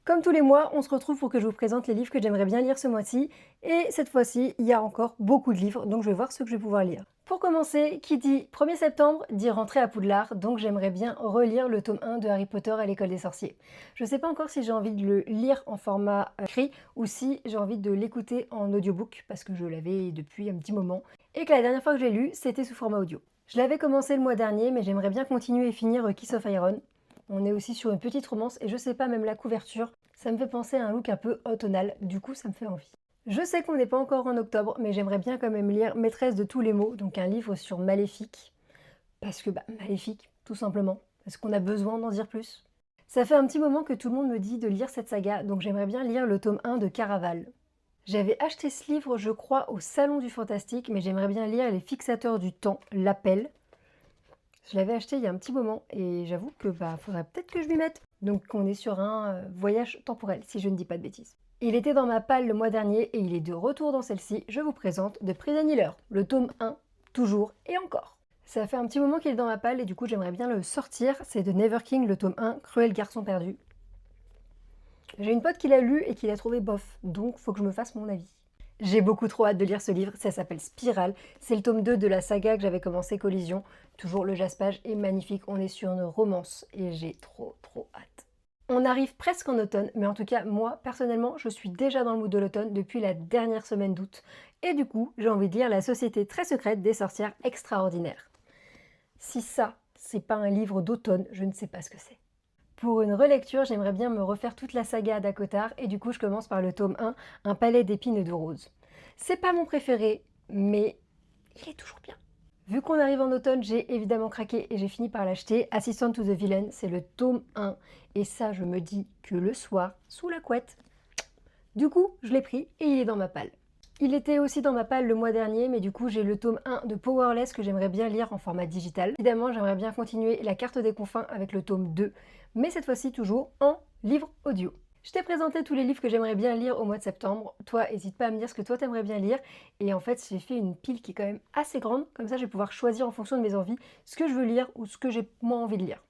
Comme tous les mois, on se retrouve pour que je vous présente les livres que j'aimerais bien lire ce mois-ci. Et cette fois-ci, il y a encore beaucoup de livres, donc je vais voir ce que je vais pouvoir lire. Pour commencer, qui dit 1er septembre dit rentrée à Poudlard, donc j'aimerais bien relire le tome 1 de Harry Potter à l'école des sorciers. Je ne sais pas encore si j'ai envie de le lire en format écrit ou si j'ai envie de l'écouter en audiobook, parce que je l'avais depuis un petit moment, et que la dernière fois que j'ai lu, c'était sous format audio. Je l'avais commencé le mois dernier, mais j'aimerais bien continuer et finir Kiss of Iron. On est aussi sur une petite romance et je sais pas, même la couverture, ça me fait penser à un look un peu automnal, du coup ça me fait envie. Je sais qu'on n'est pas encore en octobre, mais j'aimerais bien quand même lire Maîtresse de tous les maux, donc un livre sur Maléfique. Parce que, Maléfique, tout simplement. Est-ce qu'on a besoin d'en dire plus? Ça fait un petit moment que tout le monde me dit de lire cette saga, donc j'aimerais bien lire le tome 1 de Caraval. J'avais acheté ce livre, je crois, au Salon du Fantastique, mais j'aimerais bien lire Les Fixateurs du Temps, l'Appel. Je l'avais acheté il y a un petit moment et j'avoue que faudrait peut-être que je m'y mette. Donc on est sur un voyage temporel, si je ne dis pas de bêtises. Il était dans ma palle le mois dernier et il est de retour dans celle-ci. Je vous présente The Prison Healer, le tome 1, toujours et encore. Ça fait un petit moment qu'il est dans ma palle et du coup j'aimerais bien le sortir. C'est de Never King, le tome 1, Cruel garçon perdu. J'ai une pote qui l'a lu et qui l'a trouvé bof, donc faut que je me fasse mon avis. J'ai beaucoup trop hâte de lire ce livre, ça s'appelle Spirale, c'est le tome 2 de la saga que j'avais commencé Collision. Toujours le jaspage est magnifique, on est sur une romance et j'ai trop hâte. On arrive presque en automne, mais en tout cas moi personnellement je suis déjà dans le mood de l'automne depuis la dernière semaine d'août. Et du coup j'ai envie de lire La Société très secrète des sorcières extraordinaires. Si ça, c'est pas un livre d'automne, je ne sais pas ce que c'est. Pour une relecture, j'aimerais bien me refaire toute la saga d'Akotar et du coup je commence par le tome 1, Un palais d'épines et de roses. C'est pas mon préféré, mais il est toujours bien. Vu qu'on arrive en automne, j'ai évidemment craqué et j'ai fini par l'acheter. Assistant to the Villain, c'est le tome 1 et ça je me dis que le soir, sous la couette. Du coup, je l'ai pris et il est dans ma palle. Il était aussi dans ma palle le mois dernier, mais du coup j'ai le tome 1 de Powerless que j'aimerais bien lire en format digital. Évidemment, j'aimerais bien continuer La Carte des Confins avec le tome 2, mais cette fois-ci toujours en livre audio. Je t'ai présenté tous les livres que j'aimerais bien lire au mois de septembre. Toi, n'hésite pas à me dire ce que toi t'aimerais bien lire. Et en fait, j'ai fait une pile qui est quand même assez grande. Comme ça, je vais pouvoir choisir en fonction de mes envies ce que je veux lire ou ce que j'ai moins envie de lire.